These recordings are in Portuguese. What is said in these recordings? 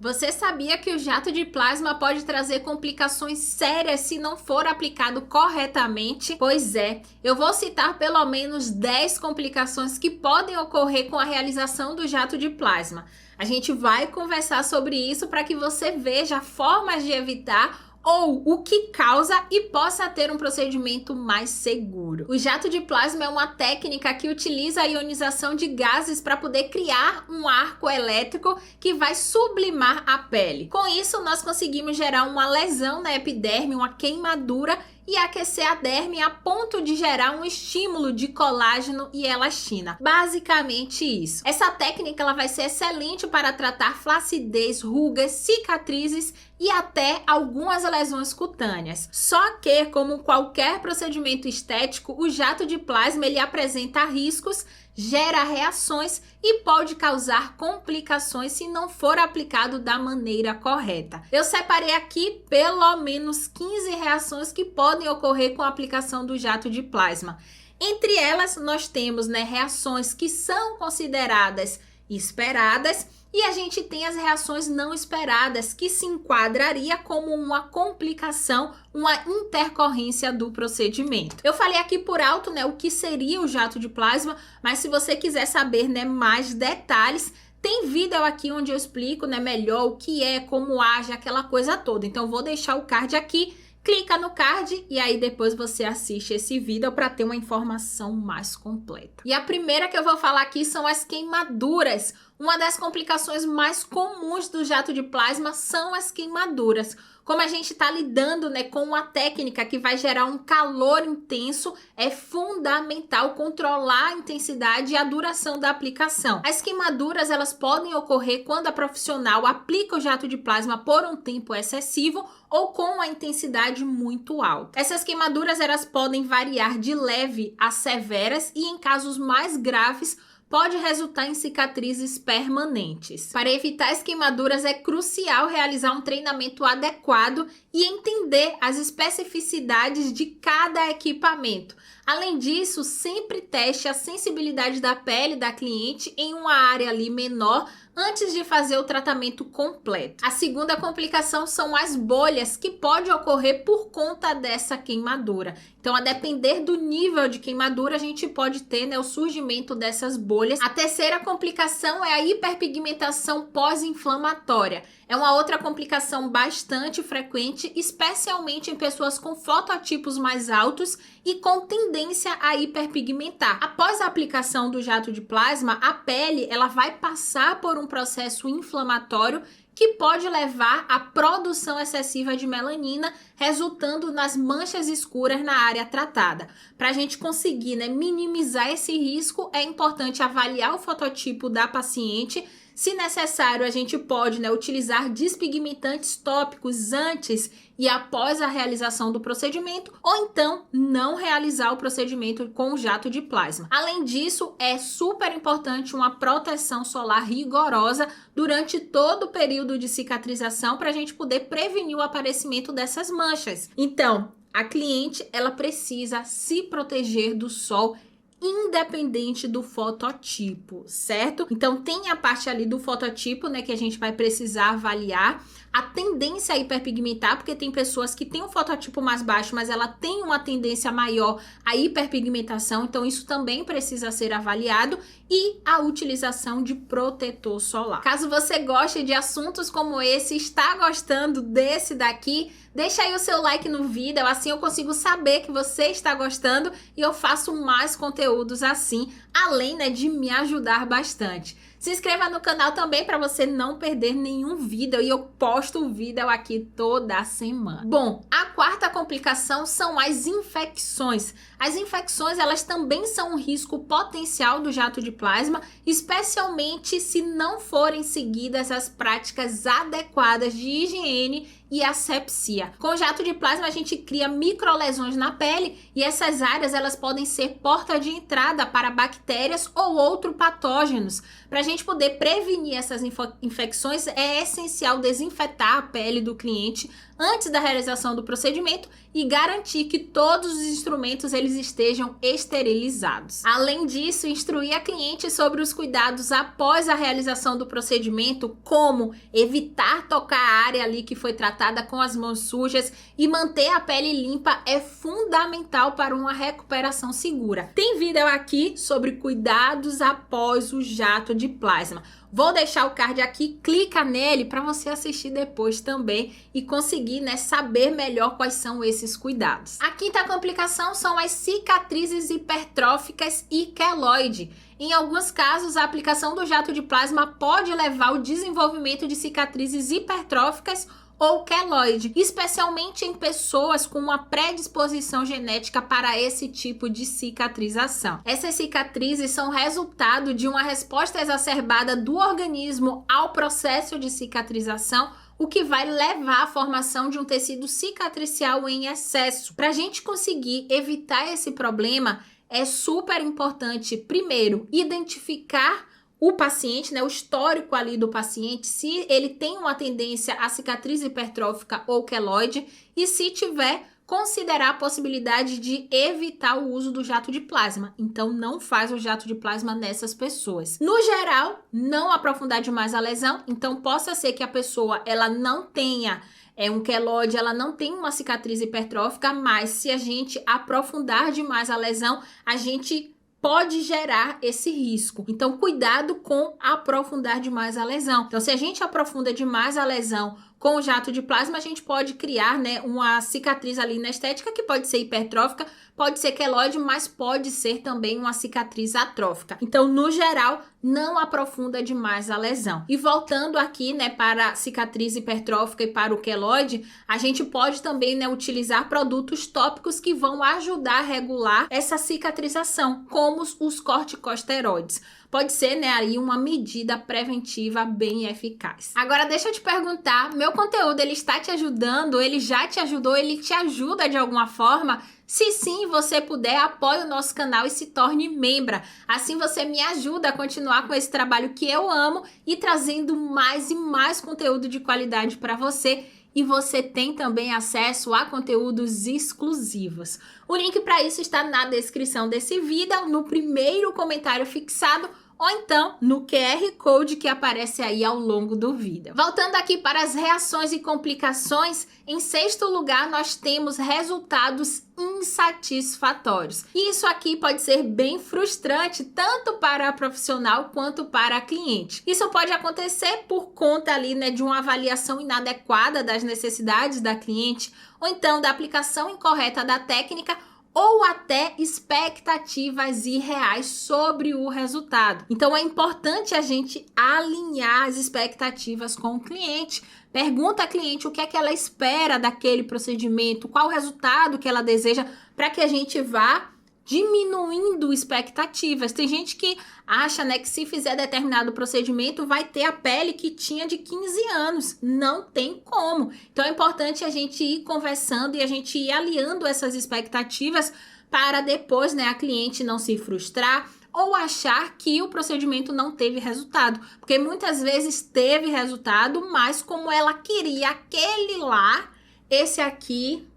Você sabia que o jato de plasma pode trazer complicações sérias se não for aplicado corretamente? Pois é, eu vou citar pelo menos 10 complicações que podem ocorrer com a realização do jato de plasma. A gente vai conversar sobre isso para que você veja formas de evitar ou o que causa e possa ter um procedimento mais seguro. O jato de plasma é uma técnica que utiliza a ionização de gases para poder criar um arco elétrico que vai sublimar a pele. Com isso, nós conseguimos gerar uma lesão na epiderme, uma queimadura e aquecer a derme a ponto de gerar um estímulo de colágeno e elastina. Basicamente isso. Essa técnica ela vai ser excelente para tratar flacidez, rugas, cicatrizes e até algumas lesões cutâneas. Só que, como qualquer procedimento estético, o jato de plasma ele apresenta riscos, gera reações e pode causar complicações se não for aplicado da maneira correta. Eu separei aqui pelo menos 15 reações que podem ocorrer com a aplicação do jato de plasma. Entre elas, nós temos reações que são consideradas esperadas e a gente tem as reações não esperadas, que se enquadraria como uma complicação, uma intercorrência do procedimento. Eu falei aqui por alto, o que seria o jato de plasma, mas se você quiser saber, mais detalhes, tem vídeo aqui onde eu explico, melhor o que é, como age, aquela coisa toda. Então, eu vou deixar o card aqui. Clica no card e aí depois você assiste esse vídeo para ter uma informação mais completa. E a primeira que eu vou falar aqui são as queimaduras. Uma das complicações mais comuns do jato de plasma são as queimaduras. Como a gente está lidando com uma técnica que vai gerar um calor intenso, é fundamental controlar a intensidade e a duração da aplicação. As queimaduras elas podem ocorrer quando a profissional aplica o jato de plasma por um tempo excessivo ou com uma intensidade muito alta. Essas queimaduras elas podem variar de leve a severas e em casos mais graves pode resultar em cicatrizes permanentes. Para evitar as queimaduras, é crucial realizar um treinamento adequado e entender as especificidades de cada equipamento. Além disso, sempre teste a sensibilidade da pele da cliente em uma área ali menor antes de fazer o tratamento completo. A segunda complicação são as bolhas que pode ocorrer por conta dessa queimadura. Então, a depender do nível de queimadura, a gente pode ter o surgimento dessas bolhas. A terceira complicação é a hiperpigmentação pós-inflamatória. É uma outra complicação bastante frequente, especialmente em pessoas com fototipos mais altos e com tendência a hiperpigmentar. Após a aplicação do jato de plasma, a pele ela vai passar por um processo inflamatório que pode levar à produção excessiva de melanina, resultando nas manchas escuras na área tratada. Para a gente conseguir minimizar esse risco, é importante avaliar o fototipo da paciente. Se necessário, a gente pode utilizar despigmentantes tópicos antes e após a realização do procedimento, ou então não realizar o procedimento com o jato de plasma. Além disso, é super importante uma proteção solar rigorosa durante todo o período de cicatrização para a gente poder prevenir o aparecimento dessas manchas. Então, a cliente ela precisa se proteger do sol independente do fototipo, certo? Então tem a parte ali do fototipo, que a gente vai precisar avaliar. A tendência a hiperpigmentar, porque tem pessoas que têm um fototipo mais baixo, mas ela tem uma tendência maior à hiperpigmentação, então isso também precisa ser avaliado. E a utilização de protetor solar. Caso você goste de assuntos como esse, está gostando desse daqui, deixa aí o seu like no vídeo, assim eu consigo saber que você está gostando e eu faço mais conteúdos assim, além de me ajudar bastante. Se inscreva no canal também para você não perder nenhum vídeo e eu posto o vídeo aqui toda semana. Bom, a quarta complicação são as infecções. As infecções elas também são um risco potencial do jato de plasma, especialmente se não forem seguidas as práticas adequadas de higiene e asepsia. Com o jato de plasma a gente cria microlesões na pele e essas áreas elas podem ser porta de entrada para bactérias ou outros patógenos. Para a gente poder prevenir essas infecções é essencial desinfetar a pele do cliente antes da realização do procedimento e garantir que todos os instrumentos eles estejam esterilizados. Além disso, instruir a cliente sobre os cuidados após a realização do procedimento, como evitar tocar a área ali que foi tratada com as mãos sujas e manter a pele limpa é fundamental para uma recuperação segura. Tem vídeo aqui sobre cuidados após o jato de plasma. Vou deixar o card aqui, clica nele para você assistir depois também e conseguir, né, saber melhor quais são esses cuidados. A quinta complicação são as cicatrizes hipertróficas e queloide. Em alguns casos, a aplicação do jato de plasma pode levar ao desenvolvimento de cicatrizes hipertróficas ou queloide, especialmente em pessoas com uma predisposição genética para esse tipo de cicatrização. Essas cicatrizes são resultado de uma resposta exacerbada do organismo ao processo de cicatrização, o que vai levar à formação de um tecido cicatricial em excesso. Para a gente conseguir evitar esse problema, é super importante, primeiro, identificar o paciente, né, o histórico ali do paciente, se ele tem uma tendência a cicatriz hipertrófica ou queloide e se tiver, considerar a possibilidade de evitar o uso do jato de plasma. Então, não faz o jato de plasma nessas pessoas. No geral, não aprofundar demais a lesão. Então, possa ser que a pessoa ela não tenha um queloide, ela não tem uma cicatriz hipertrófica, mas se a gente aprofundar demais a lesão, a gente pode gerar esse risco. Então, cuidado com aprofundar demais a lesão. Então, se a gente aprofunda demais a lesão com o jato de plasma, a gente pode criar, né, uma cicatriz ali na estética que pode ser hipertrófica, pode ser queloide, mas pode ser também uma cicatriz atrófica. Então, no geral, não aprofunda demais a lesão. E voltando aqui, né, para a cicatriz hipertrófica e para o queloide, a gente pode também, né, utilizar produtos tópicos que vão ajudar a regular essa cicatrização, como os corticosteroides. Pode ser, né, aí uma medida preventiva bem eficaz. Agora, deixa eu te perguntar, meu conteúdo, ele está te ajudando? Ele já te ajudou? Ele te ajuda de alguma forma? Se sim, você puder, apoie o nosso canal e se torne membra. Assim você me ajuda a continuar com esse trabalho que eu amo e trazendo mais e mais conteúdo de qualidade para você. E você tem também acesso a conteúdos exclusivos. O link para isso está na descrição desse vídeo, no primeiro comentário fixado, ou então no QR Code que aparece aí ao longo do vídeo. Voltando aqui para as reações e complicações, em sexto lugar nós temos resultados insatisfatórios. E isso aqui pode ser bem frustrante, tanto para a profissional quanto para a cliente. Isso pode acontecer por conta ali, né, de uma avaliação inadequada das necessidades da cliente, ou então da aplicação incorreta da técnica, ou até expectativas irreais sobre o resultado. Então é importante a gente alinhar as expectativas com o cliente. Pergunta à cliente o que é que ela espera daquele procedimento, qual o resultado que ela deseja, para que a gente vá diminuindo expectativas. Tem gente que acha, né, que se fizer determinado procedimento vai ter a pele que tinha de 15 anos. Não tem como. Então é importante a gente ir conversando e a gente ir alinhando essas expectativas para depois, né, a cliente não se frustrar ou achar que o procedimento não teve resultado. Porque muitas vezes teve resultado, mas como ela queria aquele lá, esse aqui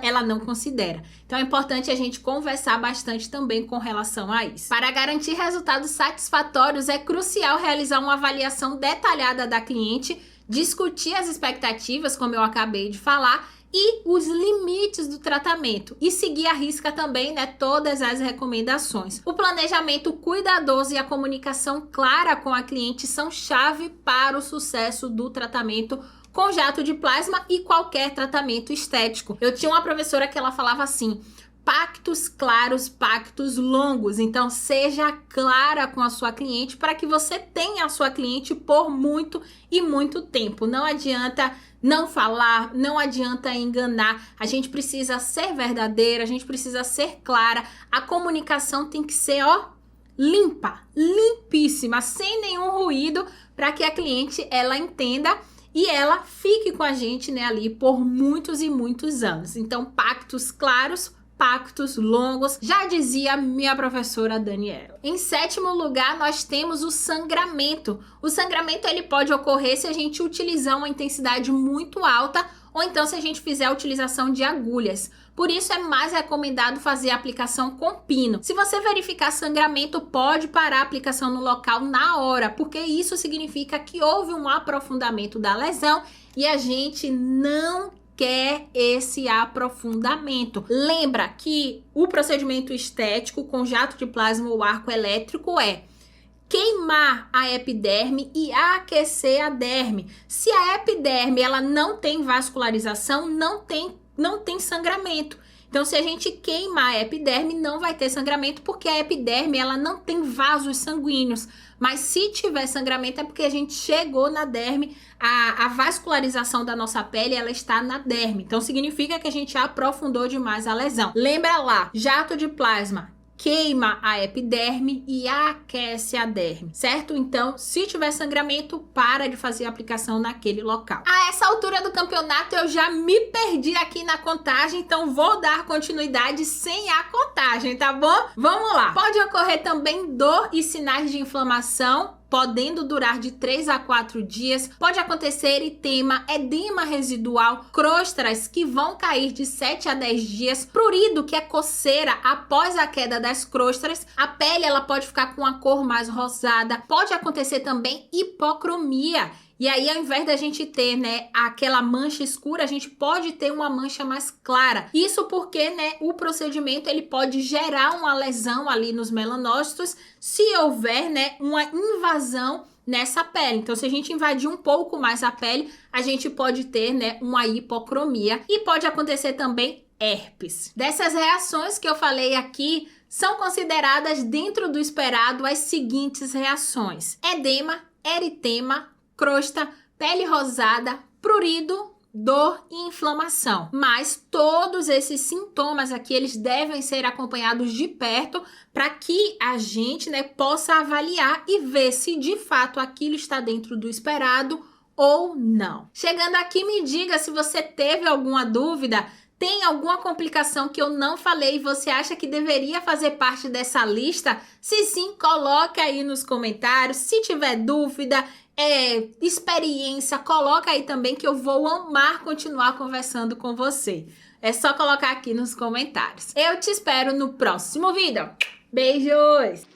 ela não considera. Então é importante a gente conversar bastante também com relação a isso. Para garantir resultados satisfatórios, é crucial realizar uma avaliação detalhada da cliente, discutir as expectativas, como eu acabei de falar, e os limites do tratamento, e seguir à risca também, né, todas as recomendações. O planejamento cuidadoso e a comunicação clara com a cliente são chave para o sucesso do tratamento com jato de plasma e qualquer tratamento estético. Eu tinha uma professora que ela falava assim: pactos claros, pactos longos. Então, seja clara com a sua cliente para que você tenha a sua cliente por muito e muito tempo. Não adianta não falar, não adianta enganar. A gente precisa ser verdadeira, a gente precisa ser clara. A comunicação tem que ser, ó, limpa, limpíssima, sem nenhum ruído, para que a cliente ela entenda e ela fique com a gente, né, ali por muitos e muitos anos. Então, pactos claros, pactos longos, já dizia minha professora Daniela. Em sétimo lugar, nós temos o sangramento. O sangramento ele pode ocorrer se a gente utilizar uma intensidade muito alta ou então se a gente fizer a utilização de agulhas. Por isso é mais recomendado fazer a aplicação com pino. Se você verificar sangramento, pode parar a aplicação no local na hora, porque isso significa que houve um aprofundamento da lesão e a gente não quer esse aprofundamento. Lembra que o procedimento estético com jato de plasma ou arco elétrico é queimar a epiderme e aquecer a derme. Se a epiderme ela não tem vascularização, não tem sangramento. Então, se a gente queimar a epiderme, não vai ter sangramento, porque a epiderme ela não tem vasos sanguíneos. Mas se tiver sangramento, é porque a gente chegou na derme, a vascularização da nossa pele, ela está na derme. Então, significa que a gente aprofundou demais a lesão. Lembra lá, jato de plasma queima a epiderme e aquece a derme, certo? Então, se tiver sangramento, para de fazer a aplicação naquele local. A essa altura do campeonato, eu já me perdi aqui na contagem, então vou dar continuidade sem a contagem, tá bom? Vamos lá! Pode ocorrer também dor e sinais de inflamação, podendo durar de 3 a 4 dias. Pode acontecer eritema, edema residual, crostras que vão cair de 7 a 10 dias, prurido, que é coceira após a queda das crostras. A pele ela pode ficar com a cor mais rosada. Pode acontecer também hipocromia. E aí, ao invés da gente ter, né, aquela mancha escura, a gente pode ter uma mancha mais clara. Isso porque, né, o procedimento ele pode gerar uma lesão ali nos melanócitos se houver, né, uma invasão nessa pele. Então, se a gente invadir um pouco mais a pele, a gente pode ter, né, uma hipocromia e pode acontecer também herpes. Dessas reações que eu falei aqui, são consideradas dentro do esperado as seguintes reações: edema, eritema, crosta, pele rosada, prurido, dor e inflamação. Mas todos esses sintomas aqui, eles devem ser acompanhados de perto para que a gente, né, possa avaliar e ver se de fato aquilo está dentro do esperado ou não. Chegando aqui, me diga se você teve alguma dúvida. Tem alguma complicação que eu não falei e você acha que deveria fazer parte dessa lista? Se sim, coloca aí nos comentários. Se tiver dúvida, experiência, coloca aí também que eu vou amar continuar conversando com você. É só colocar aqui nos comentários. Eu te espero no próximo vídeo. Beijos!